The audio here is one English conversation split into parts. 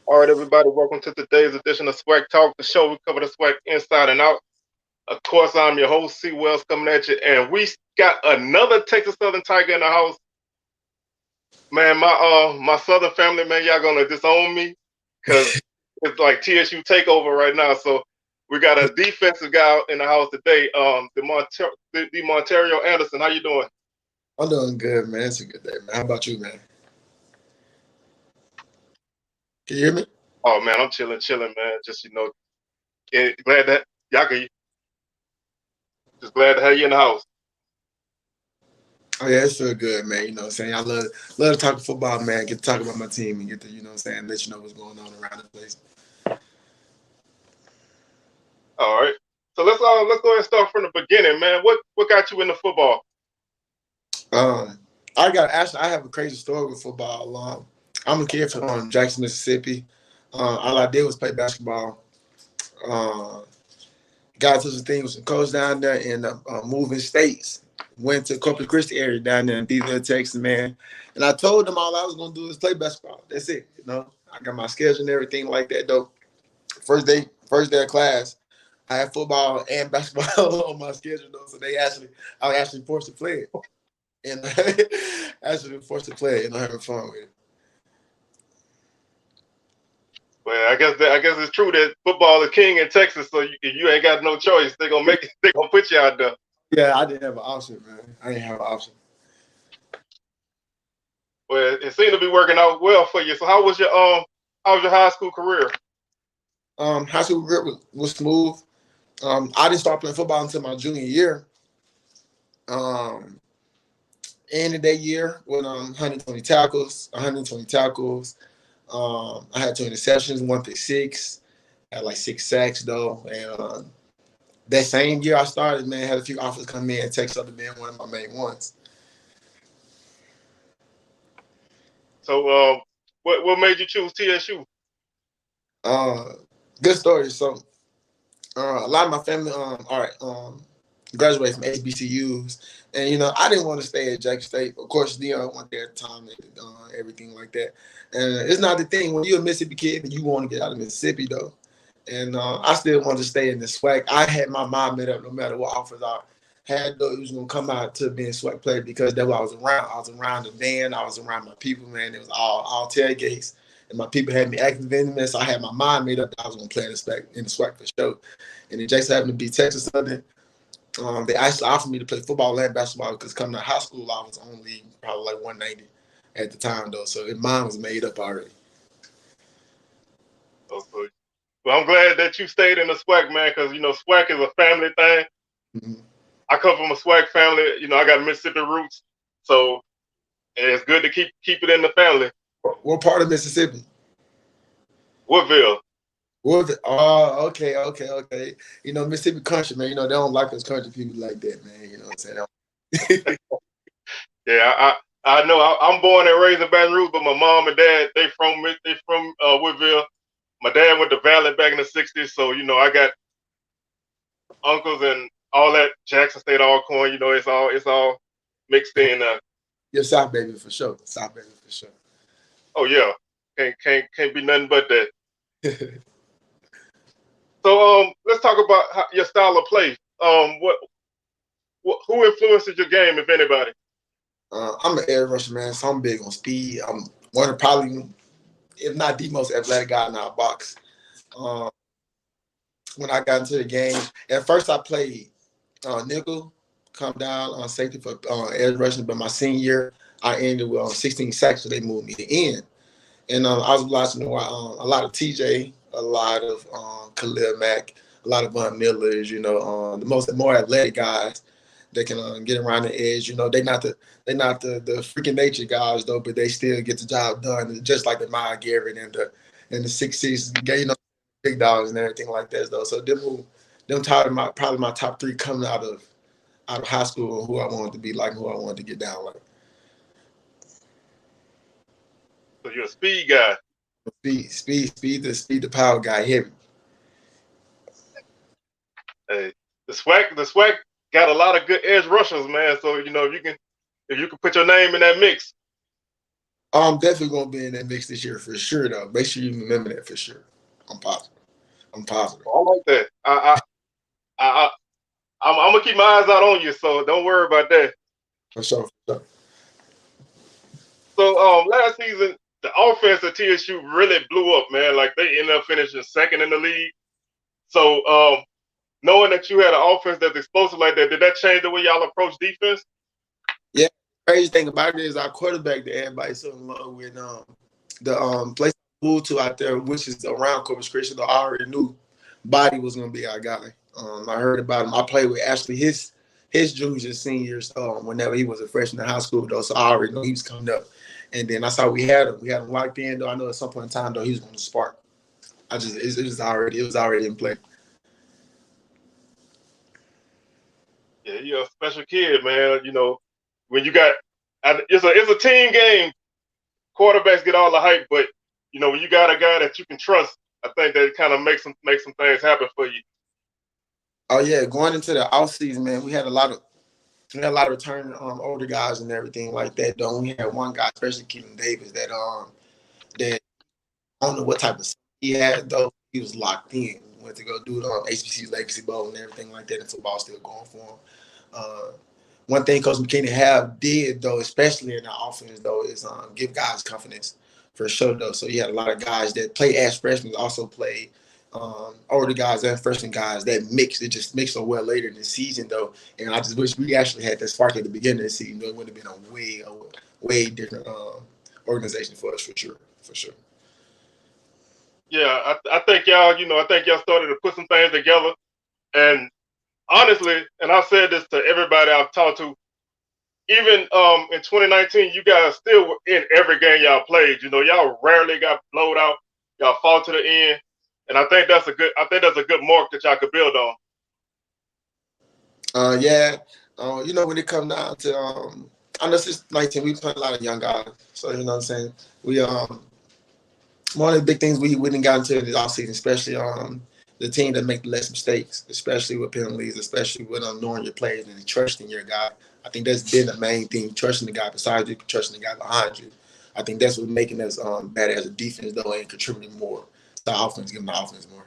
All right, everybody, welcome to today's edition of SWACTalk, the show we cover the SWAC inside and out. Of course, I'm your host, C. Wells, coming at you, and we got another Texas Southern Tiger in the house. Man, my Southern family, man, y'all gonna disown me because it's like TSU takeover right now. So we got a defensive guy in the house today, Demontario Anderson. How you doing? I'm doing good, man. It's a good day, man. How about you, man? Can you hear me? Oh man, I'm chilling, man. Just glad that y'all can just glad to have you in the house. Oh yeah, it's feel good, man. You know what I'm saying? I love to talk football, man. Get to talk about my team and get to, what I'm saying, let you know what's going on around the place. All right. So let's go ahead and start from the beginning, man. What got you into football? Um, I have a crazy story with football. I'm a kid from Jackson, Mississippi. All I did was play basketball. Uh, got to some things with some coach down there and moving states. Went to Corpus Christi area down there in Beeville, Texas, man. And I told them all I was gonna do is play basketball. That's it. I got my schedule and everything like that though. First day of class, I had football and basketball on my schedule though. So I was actually forced to play it. And actually forced to play it and I'm having fun with it. Well, I guess it's true that football is king in Texas, so you ain't got no choice. They gonna make it. They gonna put you out there. Yeah, I didn't have an option, man. I didn't have an option. Well, it seemed to be working out well for you. So how was your high school career? High school career was smooth. I didn't start playing football until my junior year. Um, End of that year with 120 tackles, 120 tackles. I had two interceptions, one pick six. Had like 6 sacks though, and that same year I started, man, had a few offers come in. Texas Southern being one of my main ones. So what made you choose TSU? Uh, Good story. So a lot of my family, graduated from HBCUs, and I didn't want to stay at Jackson State. Of course, Dion went there at the time, and everything like that. And it's not the thing when you're a Mississippi kid and you want to get out of Mississippi though. And I still wanted to stay in the SWAC. I had my mind made up no matter what offers I had though, it was gonna come out to being a SWAC player because that's what I was around. I was around the band, I was around my people, man. It was all tailgates. And my people had me active in this. So I had my mind made up that I was gonna play in the SWAC for sure. And then Jackson happened to be Texas Southern. They actually offered me to play football and basketball because coming to high school, I was only probably like 190 at the time, though. So mine was made up already. Okay. Well, I'm glad that you stayed in the SWAC, man, because SWAC is a family thing. Mm-hmm. I come from a SWAC family. I got Mississippi roots, so it's good to keep it in the family. What part of Mississippi? Woodville. Woodville. Oh, okay. Mississippi country, man. They don't like us country people like that, man. You know what I'm saying? Yeah, I know. I'm born and raised in Baton Rouge, but my mom and dad they from Woodville. My dad went to Valley back in the '60s, so I got uncles and all that Jackson State Alcorn. It's all mixed in. You're South baby for sure. South baby for sure. Oh yeah, can't be nothing but that. So let's talk about your style of play. Who influenced your game, if anybody? I'm an air rusher, man, so I'm big on speed. I'm one of probably, if not the most athletic guy in our box. Um, when I got into the game, at first I played nickel, come down on safety for edge rushing, but my senior year I ended with 16 sacks, so they moved me to end. And I was watching a lot of TJ, a lot of Khalil Mack, a lot of Von Millers. The more athletic guys that can get around the edge. They not the freaking nature guys though, but they still get the job done. Just like the Miles Garrett and the 6'6", big dogs and everything like that though. So them probably my top three coming out of high school, who I wanted to be like, who I wanted to get down like. So you're a speed guy. Speed, the power guy, heavy. Hey, the SWAC got a lot of good edge rushers, man. So if you can put your name in that mix. I'm definitely gonna be in that mix this year for sure, though. Make sure you remember that for sure. I'm positive. I'm positive. I like that. I I'm gonna keep my eyes out on you, so don't worry about that. For sure. For sure. So last season the offense at TSU really blew up, man. Like they ended up finishing second in the league. So knowing that you had an offense that's explosive like that, did that change the way y'all approach defense? Yeah. Crazy thing about it is our quarterback that everybody's so in love with. The place I moved to out there, which is around Corpus Christi, though I already knew Body was gonna be our guy. I heard about him. I played with actually his juniors and seniors whenever he was a freshman in high school though, so I already knew he was coming up. And then that's how we had him. We had him locked in though. I know at some point in time though he was going to spark. It was already in play. Yeah, you're a special kid, man. You know, when you got it's a team game. Quarterbacks get all the hype, but you know when you got a guy that you can trust, I think that kind of makes some things happen for you. Oh yeah, going into the off season, man, we had a lot of return older guys and everything like that. Though we had one guy, especially Keaton Davis, that I don't know what type of he had though. He was locked in. Went to go do the HBC's Legacy Bowl and everything like that, and football still going for him. Uh, One thing Coach McKinney have did though, especially in the offense though, is give guys confidence for sure though. So you had a lot of guys that play as freshmen also play older guys and freshman guys that mix. It just mixed so well later in the season though. And I just wish we actually had that spark at the beginning of the season. Though it would have been a way different organization for us for sure. For sure. Yeah, I think y'all, you know, I think y'all started to put some things together. And honestly, and I've said this to everybody I've talked to, even in 2019, you guys still were in every game y'all played. You know, y'all rarely got blowed out. Y'all fought to the end, and I think that's a good mark that y'all could build on. Yeah. When it comes down to I know since 19 we play a lot of young guys. So you know what I'm saying? We one of the big things we didn't got into in the offseason, especially the team that make less mistakes, especially with penalties, especially with knowing your players and trusting your guy. I think that's been the main thing, trusting the guy beside you, trusting the guy behind you. I think that's what's making us better as a defense though and contributing more to the offense, giving the offense more.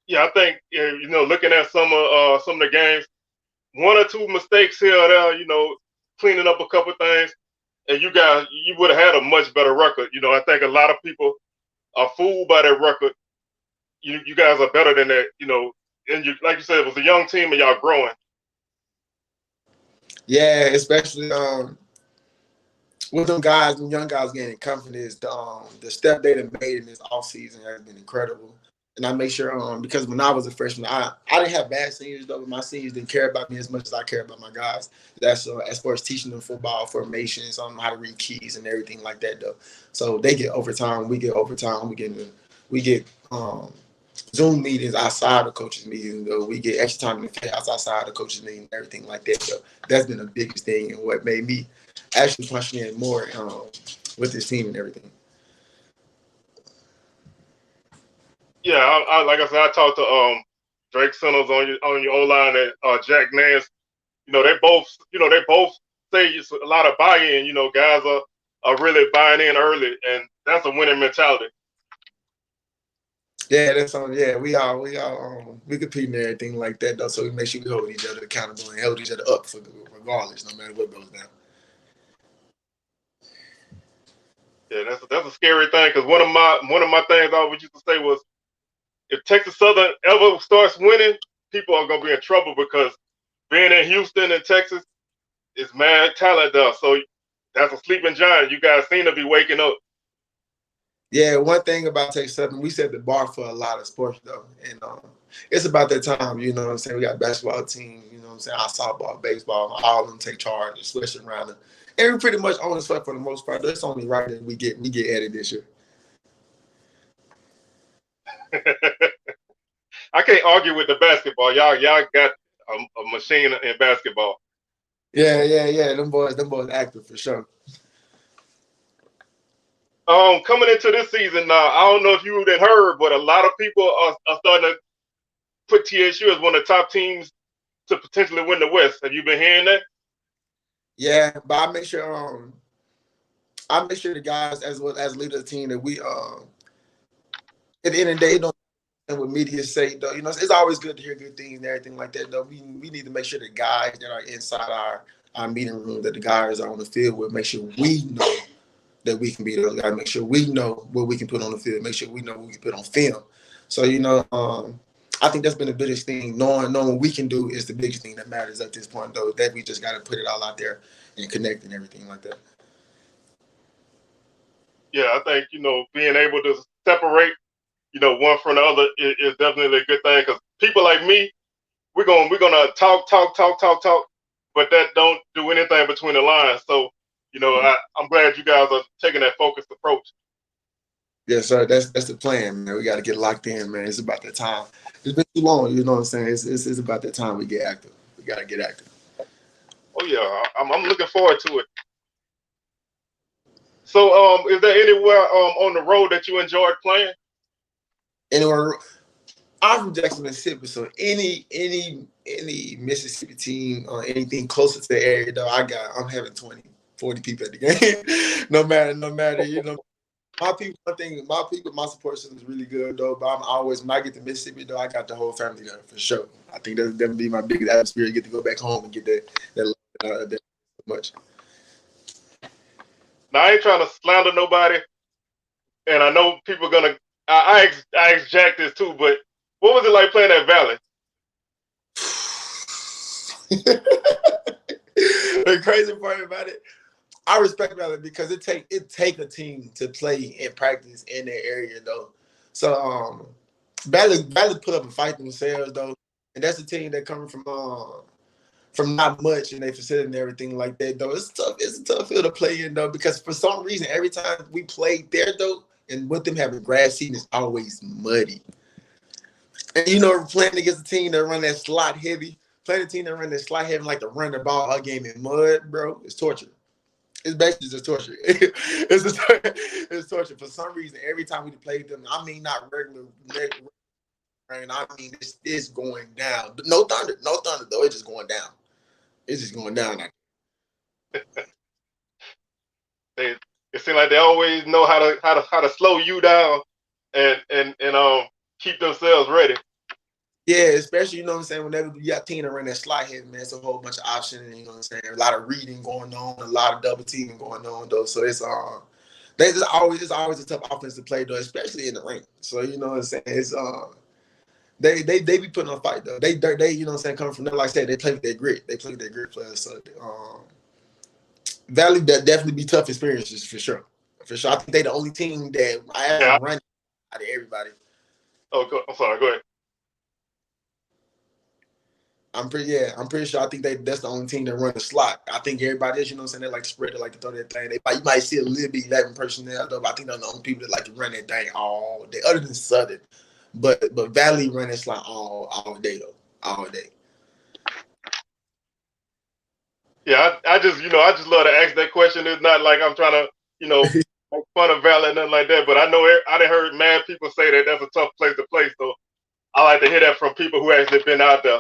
Yeah, I think you know, looking at some of the games, one or two mistakes here or there, you know, cleaning up a couple things, and you would have had a much better record. You know, I think a lot of people are fooled by that record. You guys are better than that. You know, and you like you said, it was a young team and y'all growing. Yeah, especially with them guys, them young guys gaining confidence, the step they done made in this offseason has been incredible. And I make sure because when I was a freshman, I didn't have bad seniors though, but my seniors didn't care about me as much as I care about my guys. That's as far as teaching them football formations, how to read keys and everything like that though. So they get overtime, we get overtime, we get Zoom meetings outside of coaches meetings though. We get extra time in the class outside of coaches meetings and everything like that. So that's been the biggest thing and what made me actually punching in more with this team and everything. Yeah, like I said, I talked to Drake Sinners on your O line and Jack Nance. They both say it's a lot of buy-in. You know, guys are really buying in early, and that's a winning mentality. Yeah, that's on. Yeah, we compete and everything like that though. So we make sure we hold each other accountable and hold each other up for regardless, no matter what goes down. Yeah, that's a scary thing because one of my things I always used to say was if Texas Southern ever starts winning, people are gonna be in trouble because being in Houston and Texas is mad talent there. So that's a sleeping giant. You guys seem to be waking up. Yeah, one thing about Texas Southern, we set the bar for a lot of sports though, and it's about that time. You know what I'm saying? We got basketball team. You know what I'm saying? Our softball, baseball, all of them take charge, especially around them. And we pretty much own the stuff for the most part. That's only right that we get added this year. I can't argue with the basketball. Y'all got a machine in basketball. Yeah. Them boys active for sure. Coming into this season now, I don't know if you had heard, but a lot of people are starting to put TSU as one of the top teams to potentially win the West. Have you been hearing that? Yeah, but I make sure I make sure the guys, as well as leader of the team, that we at the end of the day, don't what media say though. It's always good to hear good things and everything like that though. We need to make sure the guys that are inside our meeting room, that the guys are on the field with, make sure we know that we can be those guys. Make sure we know what we can put on the field. Make sure we know what we can put on film. So I think that's been the biggest thing. Knowing what we can do is the biggest thing that matters at this point though. That we just got to put it all out there and connect and everything like that. Yeah, I think being able to separate one from the other is definitely a good thing, because people like me, we're gonna talk, but that don't do anything between the lines. So I'm glad you guys are taking that focused approach. Yes, sir. That's the plan, man. We got to get locked in, man. It's about that time. It's been too long, you know what I'm saying? It's about that time we get active. We got to get active. Oh yeah, I'm looking forward to it. So is there anywhere on the road that you enjoyed playing? Anywhere, I'm from Jackson, Mississippi, so any Mississippi team or anything closer to the area, though, I'm having 20, 40 people at the game. no matter, my people, my support system is really good though. But I'm always, when I get to Mississippi though, I got the whole family there for sure. I think that's gonna be my biggest atmosphere. Get to go back home and get that much. Now I ain't trying to slander nobody, and I know people are gonna. I asked Jack this too, but what was it like playing at Valley? The crazy part about it, I respect Valley because it take a team to play and practice in that area though. So Valley put up a fight themselves though, and that's a team that coming from not much in their facility and everything like that though. It's tough. It's a tough field to play in though, because for some reason every time we played there though, and with them having grass season, is always muddy. And playing against a team that run that slot heavy, playing a team that run that slot heavy like to run the ball all game in mud, bro, it's torture. It's basically just torture. It's torture. For some reason, every time we played them, I mean, not regular rain. I mean, it's going down. No thunder though. It's just going down. It's just going down. It seems like they always know how to slow you down and keep themselves ready. Yeah, especially, what I'm saying, whenever you got team that run that slot heavy, man, it's a whole bunch of options, you know what I'm saying? A lot of reading going on, a lot of double teaming going on though. So it's it's always a tough offense to play though, especially in the ring. So you know what I'm saying? It's they be putting on a fight though. They you know what I'm saying, coming from there, like I said, they play with their grit. They play with their grit players. So Valley, that definitely be tough experiences for sure. For sure. I think they the only team that I have run out of everybody. Oh, I'm sorry, go ahead. I'm pretty sure. I think that's the only team that run the slot. I think everybody else, you know what I'm saying, they like to spread it, like to throw that thing. You might see a little bit 11 personnel though, but I think they're the only people that like to run that thing all day, other than Southern. But Valley run that slot all day though, all day. Yeah, I just love to ask that question. It's not like I'm trying to make fun of Valley or nothing like that. But I know I done heard mad people say that that's a tough place to play. So I like to hear that from people who actually been out there.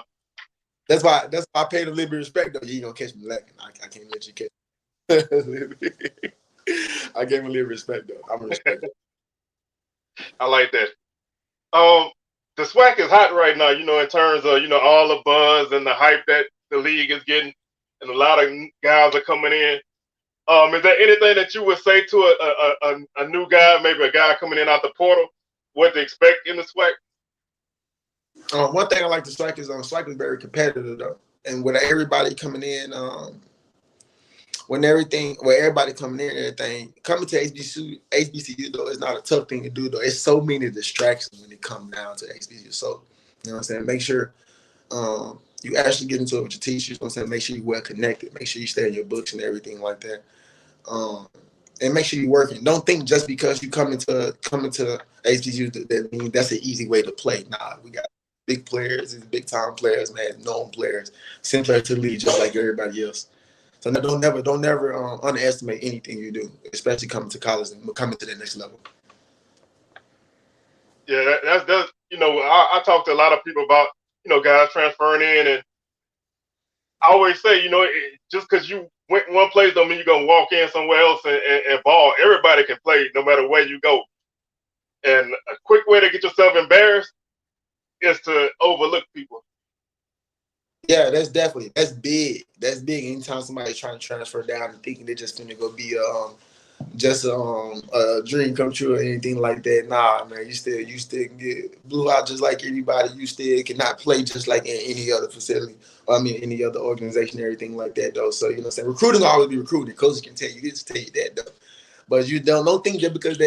That's why I pay them a little bit of respect though. You ain't gonna catch me lacking. I can't let you catch me. I gave him a little respect though. I'm respect. I like that. The SWAC is hot right now, in terms of all the buzz and the hype that the league is getting, and a lot of guys are coming in. Is there anything that you would say to a new guy, maybe a guy coming in out the portal, what to expect in the SWAC? One thing I like to SWAC is SWAC is very competitive though, and with everybody coming in, everybody coming in, everything coming to HBCU though is not a tough thing to do though. It's so many distractions when it comes down to HBCU. So you know what I'm saying. Make sure you actually get into it with your teachers. You know what I'm saying. Make sure you're well connected. Make sure you stay in your books and everything like that. And make sure you're working. Don't think just because you come into HBCU that means that's an easy way to play. Nah, we got big players, these big time players, man, known players, send players to the league just like everybody else. So don't never underestimate anything you do, especially coming to college and coming to the next level. Yeah, that's I talk to a lot of people about guys transferring in, and I always say just because you one place don't mean you're gonna walk in somewhere else and ball. Everybody can play no matter where you go. And a quick way to get yourself embarrassed is to overlook people. Yeah, that's big. That's big. Anytime somebody's trying to transfer down and thinking they're just gonna go be a dream come true or anything like that. Nah, man, you still can get blew out just like anybody. You still cannot play just like in any other facility. Any other organization, everything like that though. So you know what I'm saying? Recruiting will always be recruiting. Coaches can tell you this, tell you that though. But you don't think just because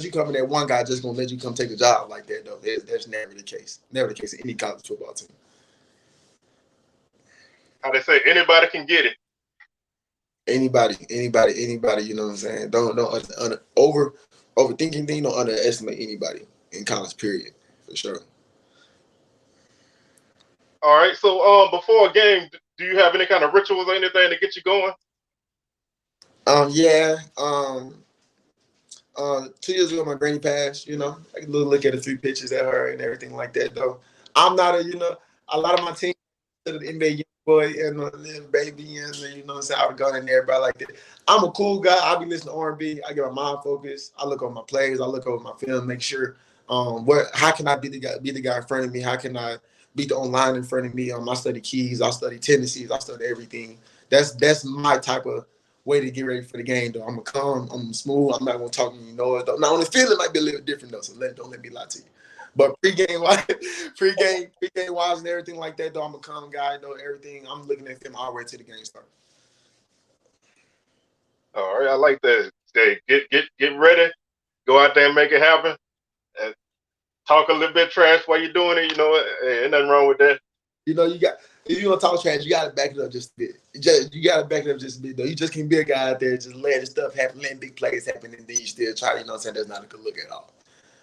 you come in there, one guy just gonna let you come take a job like that though. That's never the case. Never the case in any college football team. How they say, anybody can get it. Anybody, you know what I'm saying? Don't overthinking thing, don't underestimate anybody in college, period, for sure. All right. So before a game, do you have any kind of rituals or anything to get you going? Yeah. 2 years ago my granny passed, you know. I can look at a few pictures at her and everything like that though. I'm not a lot of my team to the NBA young boy and a little baby and you know what I'm saying, I would go in there, everybody like that. I'm a cool guy. I be listening to R&B. I get my mind focused. I look over my plays. I look over my film, make sure how can I be the guy in front of me? How can I be the online in front of me? I study keys, I study tendencies, I study everything. That's my type of way to get ready for the game though. I'm calm, I'm smooth, I'm not gonna talk and you know it though. Now on the field it might be a little different though, so don't let me lie to you. But pregame wise and everything like that though, I'm a calm guy, know everything. I'm looking at film all the way to the game start. All right, I like that. Stay, get ready, go out there and make it happen, and talk a little bit trash while you're doing it. You know, ain't nothing wrong with that. You know, if you want to talk trash, you got to back it up just a bit. You got to back it up just a bit, though. You just can't be a guy out there just letting stuff happen, letting big plays happen, and then you still try to, you know what I'm saying? That's not a good look at all.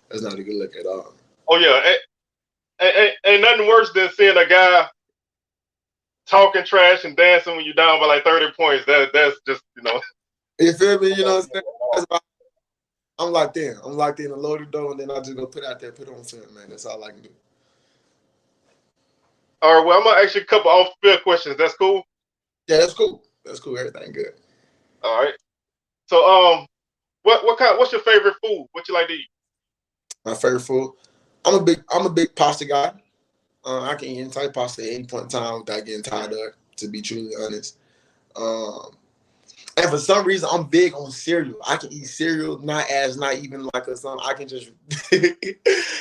That's not a good look at all. Oh, yeah. Ain't nothing worse than seeing a guy talking trash and dancing when you're down by like 30 points. That's just, you know. You feel me? You know what I'm saying? I'm locked in. I'm locked in and loaded though, and then I just go put on film, man. That's all I can do. All right, well, I'm going to ask you a couple off-field questions. That's cool? Yeah, that's cool. That's cool. Everything good. All right. So, what's your favorite food? What you like to eat? My favorite food? I'm a big pasta guy. I can eat any type of pasta at any point in time without getting tired of it, to be truly honest. And for some reason, I'm big on cereal. I can eat cereal, not even like a something. I can just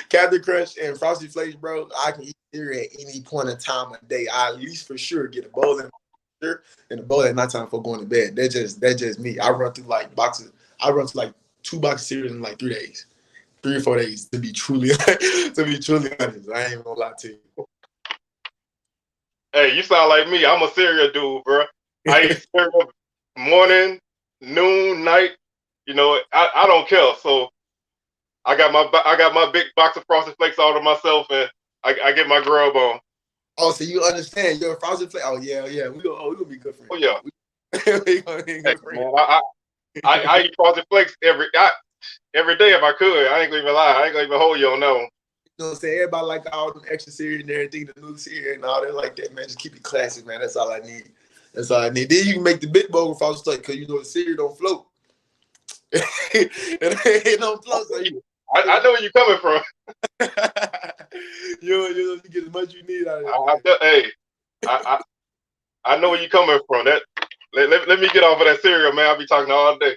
Captain Crunch and Frosted Flakes, bro. I can eat cereal at any point in time of the day. I at least for sure get a bowl and a bowl at nighttime before going to bed. That's just me. I run through like boxes. I run through like 2 boxes of cereal in like 3 days, 3 or 4 days to be truly honest. I ain't even gonna lie to you. Hey, you sound like me. I'm a cereal dude, bro. I eat cereal morning, noon, night. You know, I don't care. So I got my big box of Frosted Flakes all to myself, and I get my grub on. Oh, so you understand? You're a Frosted Flake. Oh yeah. We gonna be good friends. Oh yeah. We gonna be good friends. Man, I eat Frosted Flakes every day if I could. I ain't gonna even lie. I ain't gonna even hold you on that one. You know what I'm saying? Everybody like all them extra cereal and everything, the new cereal and all that like that, man. Just keep it classic, man. That's all I need. Then you can make the big bowl with Frosted Flakes because you know the cereal don't float. It don't float. So I know where you're coming from. you get as much you need out of it. I know where you're coming from. That let me get off of that cereal, man. I'll be talking all day.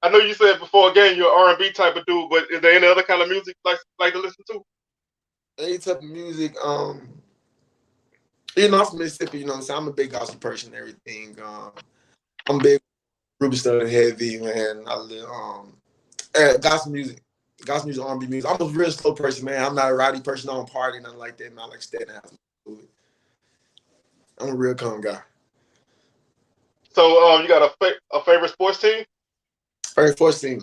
I know you said before a game you're an R&B type of dude, but is there any other kind of music like to listen to? Any type of music, you know, I'm from Mississippi, you know what I'm saying? I'm a big gospel person and everything. I'm big Ruby Studdard heavy, man. I live gospel music, R&B music. I'm a real slow person, man. I'm not a rowdy person, I don't party, nothing like that, man. I like staying in the house. I'm a real calm guy. So you got a favorite sports team? Favorite sports team.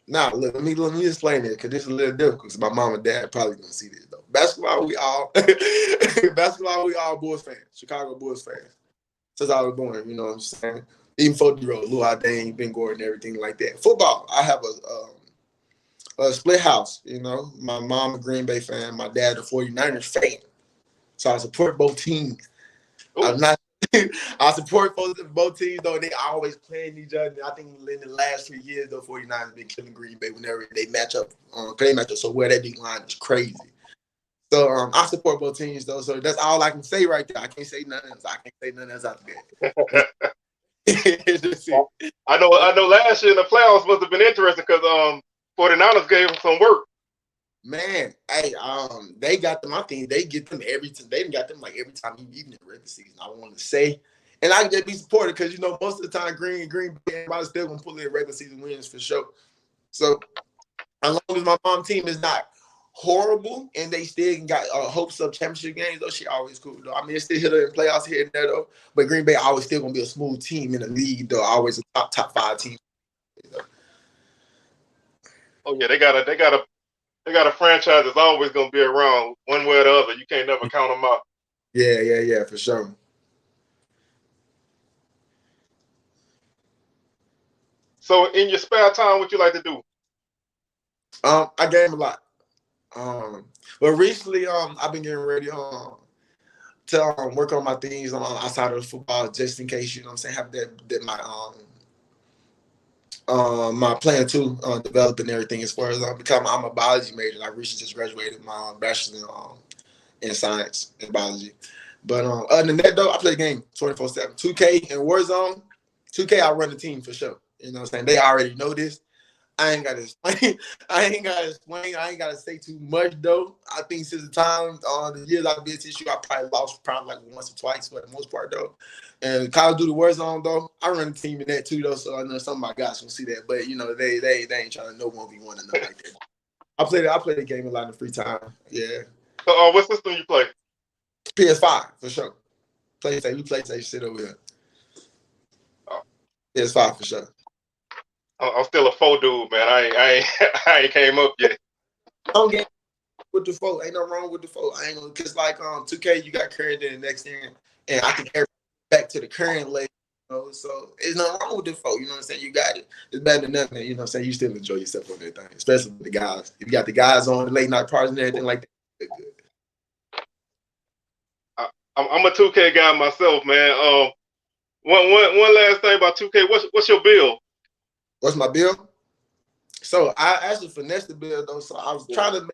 Now, look, let me explain it because this is a little difficult because my mom and dad probably gonna see this though. Basketball, we all Bulls fans, Chicago Bulls fans. Since I was born, you know what I'm saying? Even 40-year-old, Lou Dane, Ben Gordon, everything like that. Football, I have a split house, you know. My mom a Green Bay fan, my dad a 49ers fan. So I support both teams. Ooh. I'm not. I support both teams though. They always playing each other. I think in the last 3 years, though, 49ers have been killing Green Bay whenever they match up. They match up. So where that big line is crazy. So I support both teams though. So that's all I can say right there. I can't say nothing else. I can't say nothing else after that. I know. Last year in the playoffs must have been interesting because 49ers gave them some work. Man, hey, they got them. I think they get them every time. They got them like every time, even in the regular season. I want to say, and I can just be supported because most of the time, Green Bay, everybody's still gonna pull their regular season wins for sure. So as long as my mom team is not horrible and they still got hopes of championship games, though, she always cool though. I mean, it's still hit her in playoffs here and there though. But Green Bay always still gonna be a smooth team in the league though. Always a top 5 team. Oh yeah, they got a franchise that's always gonna be around one way or the other. You can't never count them out. Yeah, for sure. So in your spare time, what you like to do? I game a lot. But recently, I've been getting ready to work on my things outside of football, just in case, you know what I'm saying, have that my plan to develop and everything as far as become. I'm a biology major. I recently just graduated my bachelor's in science and biology. But other than that, though, I play the game 24/7. 2K and Warzone. 2K, I run the team for sure. You know what I'm saying? They already know this. I ain't got to explain. I ain't got to say too much, though. I think since the time, the years I've been to you, I probably lost like once or twice for the most part, though. And Call of Duty Warzone, though, I run the team in that, too, though, so I know some of my guys will see that. But, they ain't trying to know 1v1 or nothing like that. I play the game a lot in free time, yeah. So what system you play? PS5, for sure. PlayStation shit over here. Oh. PS5, for sure. I'm still a 4 dude, man. I ain't came up yet. I don't get with the 4. Ain't no wrong with the 4. I ain't gonna, cause like 2K, you got current in the next thing, and I can carry back to the current level. So it's nothing wrong with the 4. You know what I'm saying? You got it. It's better than nothing. You know what I'm saying? You still enjoy yourself on that thing, especially with the guys. If you got the guys on the late night parties and everything like that, they're good. I'm a 2K guy myself, man. One last thing about 2K. What's your build? What's my build? So I actually finessed the build though. So I was trying to make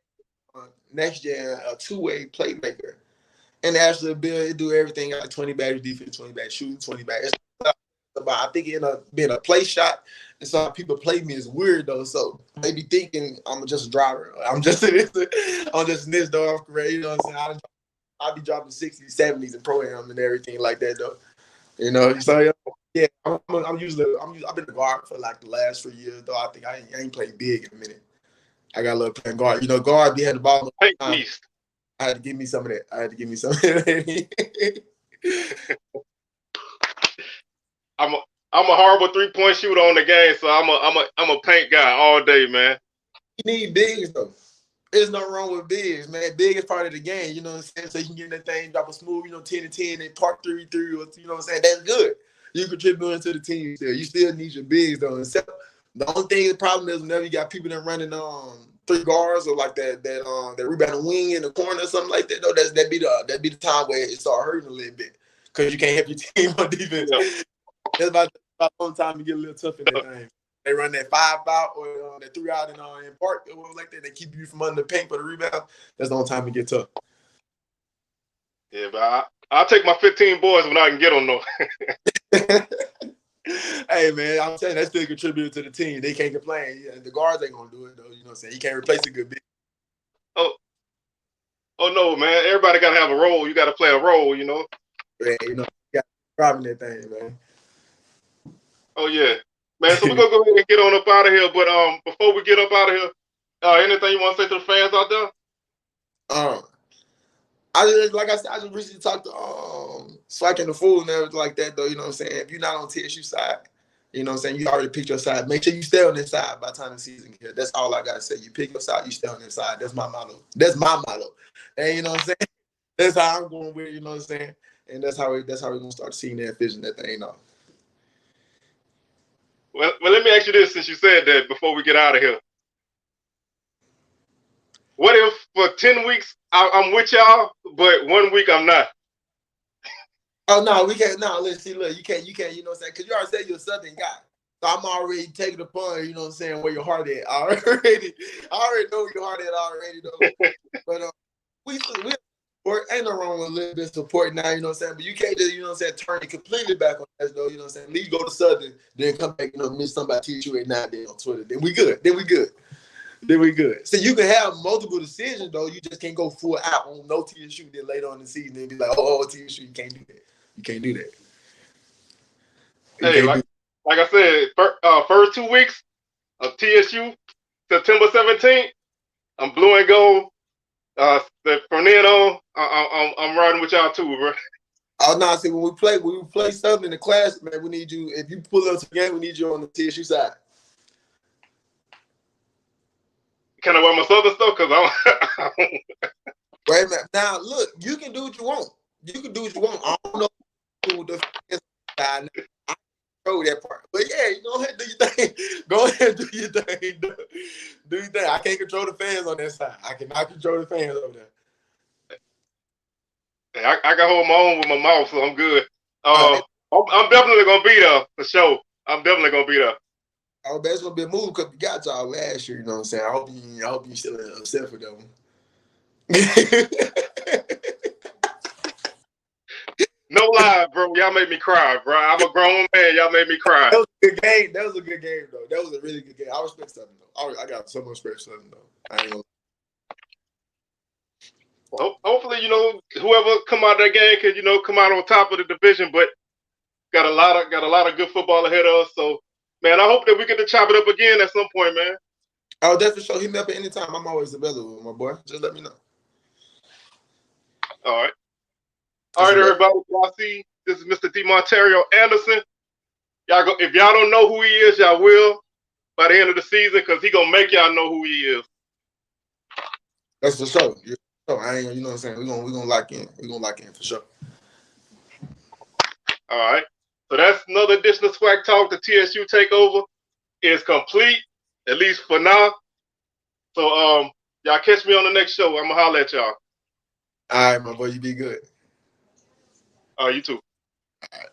next gen a 2-way playmaker, and actually build it do everything like 20 battery defense, 20 battery shooting, 20 battery. But I think it ended up being a play shot, and so people play me as weird though. So they be thinking I'm just a driver. I'm just this though. I'm great. You know what I'm saying? I'll be dropping 60s, 70s and pro-am and everything like that though. So yeah, I've been a guard for like the last 3 years though. I think I ain't played big in a minute. I got a little playing guard. Guard be had the ball. Hey, beast. I had to give me some of that. I'm a horrible 3-point shooter on the game, so I'm a paint guy all day, man. You need bigs though. There's nothing wrong with bigs, man. Big is part of the game, you know what I'm saying? So you can get that thing, drop a smooth, 10-10, and park 3-3, or you know what I'm saying? That's good. You contributing to the team still. You still need your bigs though. Except the only thing, the problem is whenever you got people that running 3 guards or like that rebounding wing in the corner or something like that though. That be the time where it start hurting a little bit because you can't help your team on defense. Yeah. That's about the only time you get a little tough in that thing. They run that 5 out or that 3 out in park or whatever like that. They keep you from under the paint for the rebound. That's the only time you get tough. Yeah, but I'll take my 15 boys when I can get them though. Hey man, I'm saying that still contributed to the team. They can't complain. Yeah, the guards ain't gonna do it though. You know what I'm saying? You can't replace a good big. Oh no, man. Everybody gotta have a role. You gotta play a role, Yeah, you got driving that thing, man. Oh yeah. Man, so we're gonna go ahead and get on up out of here. But before we get up out of here, anything you want to say to the fans out there? I just recently talked to SWACTalk and the Fool and everything like that though. You know what I'm saying? If you're not on TSU side, you know what I'm saying, you already picked your side. Make sure you stay on this side by the time the season gets. That's all I gotta say. You pick your side, you stay on this side. That's my motto. And you know what I'm saying? That's how I'm going with it, you know what I'm saying? And that's how we're gonna start seeing that vision that thing off. Well, let me ask you this since you said that before we get out of here. What if for 10 weeks I'm with y'all, but 1 week I'm not? Oh no, we can't. No, let's see. Look, you can't. You know what I'm saying? Because you already said you're a Southern guy, so I'm already taking upon. You know what I'm saying? Where your heart at? I already know where your heart at already though. But we support. Ain't no wrong with a little bit of support now. You know what I'm saying? But you can't just turn it completely back on us though. You know what I'm saying? Leave, go to Southern, then come back. Miss somebody TSU at 9 days on Twitter. Then we good. Then we good. So you can have multiple decisions though. You just can't go full out on no TSU. Then later on in the season, and be like, oh TSU, you can't do that. You can't do that. Hey, like I said, first 2 weeks of TSU, September 17th, I'm blue and gold. From then on, I'm riding with y'all too, bro. Oh no! See, when we play something in the class, man, we need you. If you pull up to the game, we need you on the TSU side. Can I wear my Southern stuff? Cause I'm. Wait a minute. Now look, you can do what you want. You can do what you want. I don't know who the side. I control that part, but yeah, go ahead and do your thing. Go ahead and do your thing. Do your thing. I can't control the fans on that side. I cannot control the fans over there. I can hold my own with my mouth, so I'm good. I'm definitely gonna be there for sure. I'm definitely gonna be there. I bet it's gonna be a move because we got y'all last year. You know what I'm saying? I hope you still upset for that one. No lie, bro. Y'all made me cry, bro. I'm a grown man. Y'all made me cry. That was a good game. That was a good game, though. That was a really good game. I respect Southern, though. I got so much respect for Southern, though. I ain't gonna. Hopefully, whoever come out of that game can, come out on top of the division. But got a lot of good football ahead of us. So, man, I hope that we get to chop it up again at some point, man. Oh, that's for sure. Hit me up at any time. I'm always available, my boy. Just let me know. All right. All right, everybody. Y'all see, this is Mr. Demontario Anderson. If y'all don't know who he is, y'all will by the end of the season because he gonna make y'all know who he is. That's for sure. I ain't, you know what I'm saying? We're gonna lock in. We're gonna lock in for sure. All right. So that's another edition of SWACTalk. The TSU takeover is complete, at least for now. So y'all catch me on the next show. I'm gonna holler at y'all. All right, my boy, you be good. You too. All right.